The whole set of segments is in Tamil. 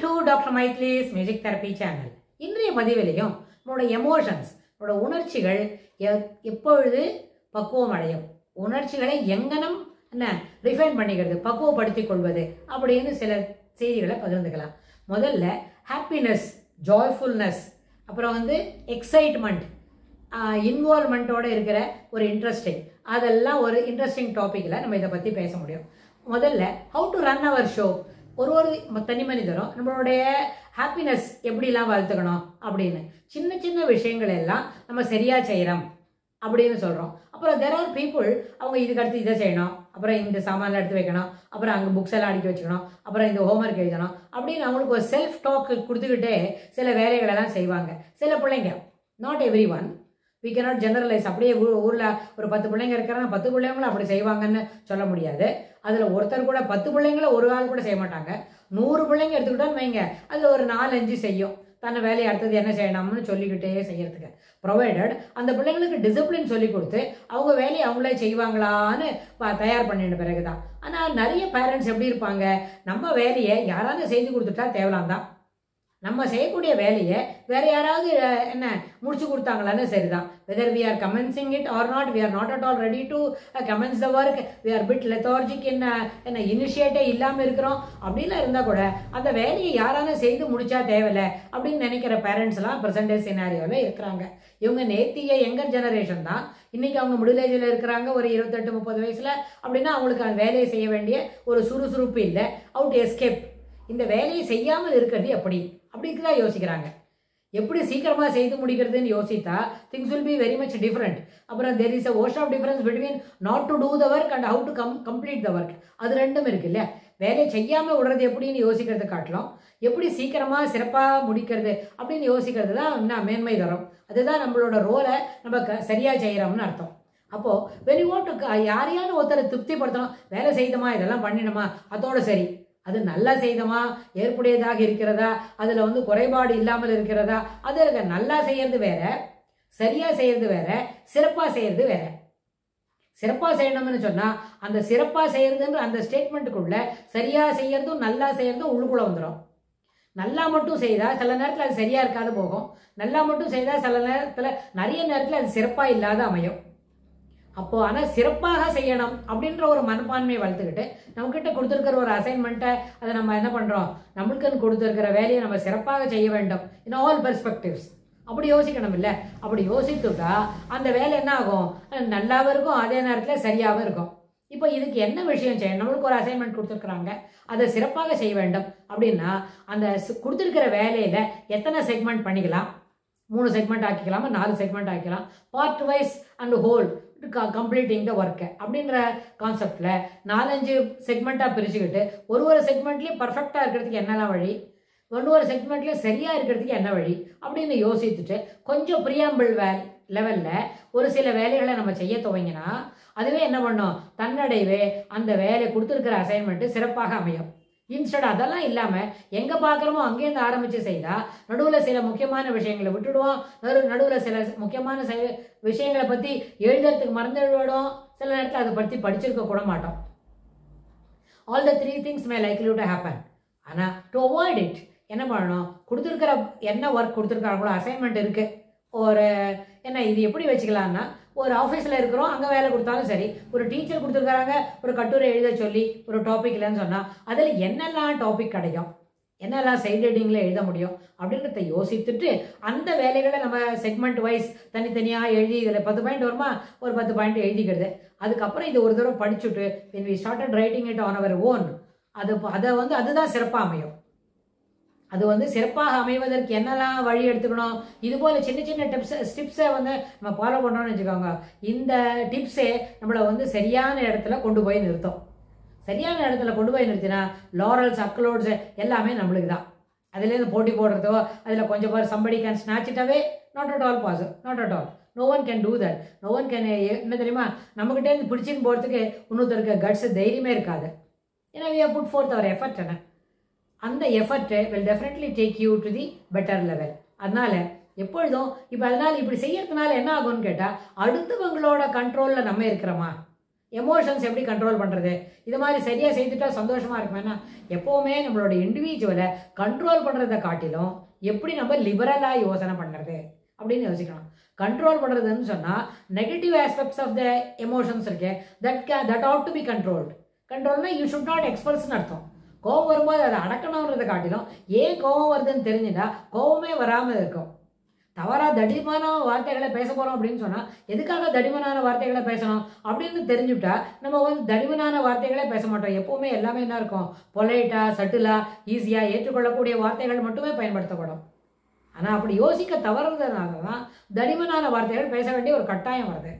to Dr. Maitli's Music Therapy Channel. இன்றைய பதிவிலையும் நம்மளோட எமோஷன்ஸ், நம்மளோட உணர்ச்சிகள் எப்பொழுது பக்குவம் அடையும், உணர்ச்சிகளை எங்கனம் என்ன ரிஃபைன் பண்ணிக்கிறது, பக்குவப்படுத்திக் கொள்வது அப்படின்னு சில செய்திகளை பகிர்ந்துக்கலாம். முதல்ல ஹாப்பினஸ், ஜாய்ஃபுல்னஸ், அப்புறம் எக்ஸைட்மெண்ட், இன்வால்மெண்ட்டோட இருக்கிற ஒரு இன்ட்ரெஸ்டிங், அதெல்லாம் ஒரு இன்ட்ரெஸ்டிங் டாப்பிக்கில் நம்ம இதை பற்றி பேச முடியும். முதல்ல how to run our show. ஒரு தனி மனிதரும் நம்மளுடைய ஹாப்பினஸ் எப்படிலாம் வளர்த்துக்கணும் அப்படின்னு சின்ன சின்ன விஷயங்கள் எல்லாம் நம்ம சரியாக செய்கிறோம் அப்படின்னு சொல்கிறோம். அப்புறம் தெர் ஆர் பீப்புள், அவங்க இதுக்கு அடுத்து இதை செய்யணும், அப்புறம் இந்த சாமான்லாம் எடுத்து வைக்கணும், அப்புறம் அங்கே புக்ஸ் எல்லாம் அடிக்க வச்சுக்கணும், அப்புறம் இந்த ஹோம்ஒர்க் எழுதணும் அப்படின்னு அவங்களுக்கு ஒரு செல்ஃப் டாக் கொடுத்துக்கிட்டே சில வேலைகளெல்லாம் செய்வாங்க. சில பிள்ளைங்க, not every one, we cannot generalise. அப்படியே ஊரில் ஒரு 10 பிள்ளைங்க இருக்கிறாங்க, 10 பிள்ளைங்களும் அப்படி செய்வாங்கன்னு சொல்ல முடியாது. அதில் ஒருத்தர் கூட 10 பிள்ளைங்கள ஒரு ஆள் கூட செய்ய மாட்டாங்க. 100 பிள்ளைங்க எடுத்துக்கிட்டோன்னு வைங்க, அதில் ஒரு 4-5 செய்யும். தன்னை வேலையை அடுத்தது என்ன செய்யணும்னு சொல்லிக்கிட்டே செய்யறதுக்கு. ப்ரொவைடட் அந்த பிள்ளைங்களுக்கு டிசிப்ளின் சொல்லி கொடுத்து அவங்க வேலையை அவங்களே செய்வாங்களான்னு தயார் பண்ணின பிறகுதான். ஆனால் நிறைய பேரண்ட்ஸ் எப்படி இருப்பாங்க, நம்ம வேலையை யாராவது செய்து கொடுத்துட்டா தேவலாம் தான், நம்ம செய்யக்கூடிய வேலையை வேற யாராவது என்ன முடிச்சு கொடுத்தாங்களான்னு சரிதான். Whether we are commencing it or not, we are not at all ready to commence the work, we are bit lethargic, என்ன இனிஷியேட்டே இல்லாமல் இருக்கிறோம் அப்படின்லாம் இருந்தால் கூட அந்த வேலையை யாராவது செய்து முடிச்சா தேவையில்லை அப்படின்னு நினைக்கிற பேரண்ட்ஸ்லாம் ப்ரெசன்ட் சினாரியோவில் இருக்கிறாங்க. இவங்க நேத்திய யங்கர் ஜெனரேஷன் தான். இன்னைக்கு அவங்க மிடில் ஏஜில் இருக்கிறாங்க, ஒரு 28-30 வயசுல அப்படின்னா அவங்களுக்கு அந்த வேலையை செய்ய வேண்டிய ஒரு சுறுசுறுப்பு இல்லை, அவுட் எஸ்கேப். இந்த வேலையை செய்யாமல் இருக்கிறது எப்படி அப்படிக்கு தான் யோசிக்கிறாங்க. எப்படி சீக்கிரமாக செய்து முடிக்கிறதுன்னு யோசித்தா things will be very much different. அப்புறம் there is a ocean of difference between not to do the work and how to complete the work. அது ரெண்டும் இருக்கு இல்லையா. வேலையை செய்யாமல் விடுறது எப்படின்னு யோசிக்கிறது காட்டிலும் எப்படி சீக்கிரமாக சிறப்பாக முடிக்கிறது அப்படின்னு யோசிக்கிறது தான் இன்னும் மேன்மை தரும். அதுதான் நம்மளோட ரோலை நம்ம சரியாக செய்கிறோம்னு அர்த்தம். அப்போது வெரி வாண்ட் டு யாரையான ஒருத்தரை திருப்திப்படுத்தணும், வேலை செய்தோமா, இதெல்லாம் பண்ணிடணுமா, அதோட சரி, அது நல்லா செய்தமா, ஏற்புடையதாக இருக்கிறதா, அதில் குறைபாடு இல்லாமல் இருக்கிறதா, அது நல்லா செய்யறது வேற, சரியா செய்யறது வேற, சிறப்பாக செய்யறது வேற. சிறப்பாக செய்யணும்னு சொன்னால் அந்த சிறப்பாக செய்யறதுன்ற அந்த ஸ்டேட்மெண்ட்டுக்குள்ள சரியா செய்யறதும் நல்லா செய்யறதும் உள்ளுக்குள்ள வந்துடும். நல்லா மட்டும் செய்தால் சில நேரத்தில் அது சரியா இருக்காது போகும், நல்லா மட்டும் செய்தால் சில நேரத்தில் நிறைய நேரத்தில் அது சிறப்பாக இல்லாத அமையும். அப்போ ஆனால் சிறப்பாக செய்யணும் அப்படின்ற ஒரு மனப்பான்மையை வளர்த்துக்கிட்டு நம்மக்கிட்ட கொடுத்துருக்கிற ஒரு அசைன்மெண்ட்டை அதை நம்ம என்ன பண்ணுறோம், நம்மளுக்குன்னு கொடுத்துருக்கிற வேலையை நம்ம சிறப்பாக செய்ய வேண்டும் இன் ஆல் பெர்ஸ்பெக்டிவ்ஸ். அப்படி யோசிக்கணும் இல்லை. அப்படி யோசித்துட்டா அந்த வேலை என்ன ஆகும், நல்லாவும் இருக்கும், அதே நேரத்தில் சரியாகவும் இருக்கும். இப்போ இதுக்கு என்ன விஷயம் செய்யணும், நம்மளுக்கு ஒரு அசைன்மெண்ட் கொடுத்துருக்குறாங்க, அதை சிறப்பாக செய்ய வேண்டும் அப்படின்னா அந்த கொடுத்துருக்கிற வேலையில் எத்தனை செக்மெண்ட் பண்ணிக்கலாம், 3 செக்மெண்ட் ஆக்கிக்கலாமா, 4 செக்மெண்ட் ஆக்கிக்கலாம், part wise and whole completing the ஒர்க்கை அப்படின்ற கான்செப்டில் 4-5 செக்மெண்ட்டாக பிரிச்சுக்கிட்டு ஒரு செக்மெண்ட்லேயும் பர்ஃபெக்டாக இருக்கிறதுக்கு என்னெல்லாம் வழி, ஒரு செக்மெண்ட்லேயும் சரியாக இருக்கிறதுக்கு என்ன வழி அப்படின்னு யோசிச்சுட்டு கொஞ்சம் ப்ரியாம்பிள் லெவலில் ஒரு சில வேலைகளை நம்ம செய்ய துவங்கினா அதுவே என்ன பண்ணும், தன்னடைவே அந்த வேலை கொடுத்துருக்கிற அசைன்மெண்ட்டு சிறப்பாக அமையும். இன்ஸ்டட் அதெல்லாம் இல்லாமல் எங்கே பார்க்குறோமோ அங்கேருந்து ஆரம்பித்து செய்தால் நடுவில் சில முக்கியமான விஷயங்களை விட்டுடுவோம், நடுவில் சில முக்கியமான விஷயங்களை பற்றி எழுதுறதுக்கு மறந்துவிடும், சில நேரத்தில் அதை பற்றி படிச்சிருக்க கூட மாட்டோம். All the 3 things may likely to happen. ஆனால் டு அவாய்ட் இட் என்ன பண்ணணும், கொடுத்துருக்கிற என்ன ஒர்க் கொடுத்துருக்காங்களோ அசைன்மெண்ட் இருக்குது, ஒரு என்ன இது எப்படி வச்சுக்கலான்னா, ஒரு ஆஃபீஸில் இருக்கிறோம், அங்கே வேலை கொடுத்தாலும் சரி, ஒரு டீச்சர் கொடுத்துருக்காங்க ஒரு கட்டுரை எழுத சொல்லி ஒரு டாபிக் இல்லைன்னு சொன்னால் அதில் என்னெல்லாம் டாபிக் கிடைக்கும், என்னெல்லாம் சைட் ஹெட்டிங்கில் எழுத முடியும் அப்படின்றத யோசித்துட்டு அந்த வேலைகளை நம்ம செக்மெண்ட் வைஸ் தனித்தனியாக எழுதி இதில் 10 பாயிண்ட் வருமா, ஒரு 10 பாயிண்ட் எழுதிக்கிறது. அதுக்கப்புறம் இது ஒரு தடவை படிச்சுட்டு when we started writing it on our own, அதுதான் சிறப்பாக அமையும். அது சிறப்பாக அமைவதற்கு என்னெல்லாம் வழி எடுத்துக்கணும், இது போல் சின்ன சின்ன ஸ்டிப்ஸை நம்ம ஃபாலோ பண்ணுறோம்னு வச்சுக்கோங்க. இந்த டிப்ஸே நம்மளை சரியான இடத்துல கொண்டு போய் நிறுத்தும். சரியான இடத்துல கொண்டு போய் நிறுத்தினா லாரல்ஸ் அக்லோட்ஸ் எல்லாமே நம்மளுக்கு தான். அதுலேருந்து போட்டி போடுறதோ அதில் கொஞ்சம் பேர் somebody can snatch it away, not at all possible, not at all, no one can do that, no one can. என்ன தெரியுமா, நம்மகிட்டேருந்து பிடிச்சின்னு போகிறதுக்கு இன்னொருத்தருக்கு கட்ஸ் தைரியமே இருக்காது. ஏன்னா we have put forth our effort. அந்த effort will definitely take you to the better level. அதனால் எப்பொழுதும் இப்போ அதனால் இப்படி செய்யறதுனால என்ன ஆகும்னு கேட்டால் அடுத்தவங்களோட கண்ட்ரோலில் நம்ம இருக்கிறோமா, எமோஷன்ஸ் எப்படி கண்ட்ரோல் பண்ணுறது, இது மாதிரி சரியாக செய்துட்டா சந்தோஷமாக இருக்குமேனா, எப்போவுமே நம்மளோட இண்டிவிஜுவலை கண்ட்ரோல் பண்ணுறதை காட்டிலும் எப்படி நம்ம லிபரலாக யோசனை பண்ணுறது அப்படின்னு யோசிக்கணும். கண்ட்ரோல் பண்ணுறதுன்னு சொன்னால் negative aspects of the emotions இருக்கு, that ought to be controlled. கண்ட்ரோல்னா யூ ஷுட் நாட் எக்ஸ்பிரஸ்ன்னு அர்த்தம். கோவம் வரும்போது அதை அடக்கணுன்றதை காட்டிலும் ஏன் கோவம் வருதுன்னு தெரிஞ்சுட்டா கோவமே வராமல் இருக்கும். தவறாக தடிமனான வார்த்தைகளை பேச போகிறோம் அப்படின்னு சொன்னால் எதுக்காக தடிமனான வார்த்தைகளை பேசணும் அப்படின்னு தெரிஞ்சுட்டா நம்ம தடிமனான வார்த்தைகளே பேச மாட்டோம். எப்போவுமே எல்லாமே என்ன இருக்கும், பொலைட்டாக, சட்டிலாக, ஈஸியாக ஏற்றுக்கொள்ளக்கூடிய வார்த்தைகள் மட்டுமே பயன்படுத்தப்படும். ஆனால் அப்படி யோசிக்க தவறுறதுனால தான் தடிமனான வார்த்தைகள் பேச வேண்டிய ஒரு கட்டாயம் வருது.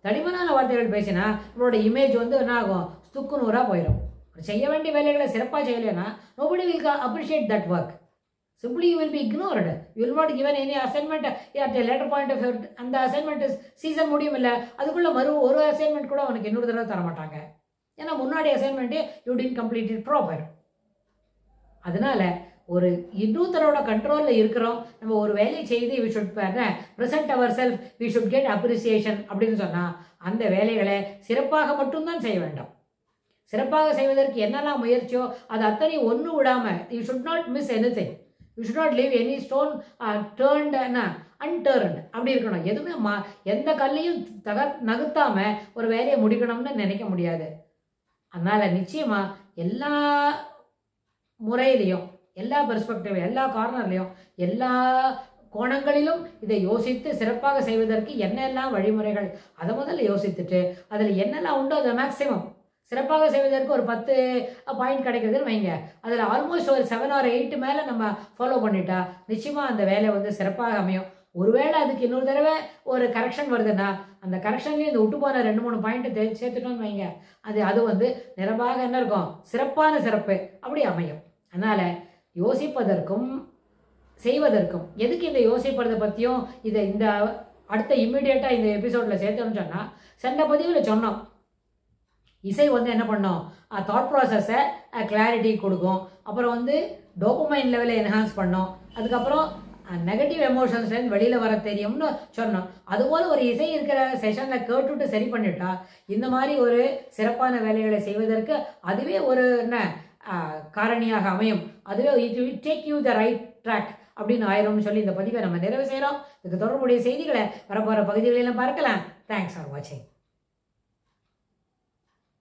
தடிமனான வார்த்தைகள் பேசினா நம்மளோட இமேஜ் என்ன ஆகும், துக்கு நூறாக போயிடும். செய்ய வேண்டிய வேலைகளை சிறப்பாக செய்யலைன்னா nobody will appreciate that work. Simply you will be ignored. You will not given any assignment at a later point of your, அந்த அசைன்மெண்ட் சீசன் முடியும் இல்லை, அதுக்குள்ளே ஒரு அசைன்மெண்ட் கூட உனக்கு இன்னொரு தடவை தர மாட்டாங்க. ஏன்னா முன்னாடி அசைன்மெண்ட்டே you did complete it proper. அதனால ஒரு இன்னொருத்தரோட கண்ட்ரோலில் இருக்கிறோம், நம்ம ஒரு வேலையை செய்து we should present our self, we should get appreciation அப்படின்னு சொன்னால் அந்த வேலைகளை சிறப்பாக மட்டும்தான் செய்ய வேண்டும். சிறப்பாக செய்வதற்கு என்னெல்லாம் முயற்சியோ அது அத்தனை ஒன்று விடாமல் you should not miss anything. You should not leave any stone turned unturned அப்படி இருக்கணும். எதுவுமே எந்த கல்லையும் நகர்த்தாமல் ஒரு வேலையை முடிக்கணும்னு நினைக்க முடியாது. அதனால் நிச்சயமாக எல்லா முறையிலையும், எல்லா பெர்ஸ்பெக்டிவ், எல்லா கார்னர்லையும், எல்லா கோணங்களிலும் இதை யோசித்து சிறப்பாக செய்வதற்கு என்னெல்லாம் வழிமுறைகள் அதை முதல்ல யோசித்துட்டு அதில் என்னெல்லாம் உண்டோ அதை மேக்ஸிமம் சிறப்பாக செய்வதற்கு ஒரு 10 பாயிண்ட் கிடைக்கிறதுன்னு வைங்க, அதில் ஆல்மோஸ்ட் ஒரு 7 or 8 மேலே நம்ம ஃபாலோ பண்ணிட்டா நிச்சயமாக அந்த வேலை சிறப்பாக அமையும். ஒருவேளை அதுக்கு இன்னொரு தடவை ஒரு கரெக்ஷன் வருதுன்னா அந்த கரெக்ஷன்லேயும் இந்த விட்டு போன 2-3 பாயிண்ட்டு சேர்த்துட்டோன்னு வைங்க, அது நிறைவாக என்ன இருக்கும், சிறப்பான சிறப்பு அப்படி அமையும். அதனால் யோசிப்பதற்கும் செய்வதற்கும், எதுக்கு இந்த யோசிப்பதை பற்றியும் இதை இந்த அடுத்த இம்மிடியேட்டாக இந்த எபிசோடில் சேர்த்தோம்னு சொன்னால், சென்ற பதிவில் சொன்னோம் இசை என்ன பண்ணோம், தாட் ப்ராசஸை கிளாரிட்டி கொடுக்கும், அப்புறம் டோபமைன் லெவலை என்ஹான்ஸ் பண்ணோம், அதுக்கப்புறம் நெகட்டிவ் எமோஷன்ஸ்லேருந்து வெளியில் வர தெரியும்னு சொன்னோம். அதுபோல் ஒரு இசை இருக்கிற செஷனில் கேட்டுவிட்டு சரி பண்ணிட்டா இந்த மாதிரி ஒரு சிறப்பான வேலைகளை செய்வதற்கு அதுவே ஒரு காரணியாக அமையும். அதுவே it will take you the right track அப்படின்னு ஆயிரும்னு சொல்லி இந்த பதிவை நம்ம நிறைவு செய்கிறோம். இதுக்கு தொடர்புடைய செய்திகளை வரப்போகிற பகுதிகளெல்லாம் பார்க்கலாம். தேங்க்ஸ் ஃபார் வாட்சிங்.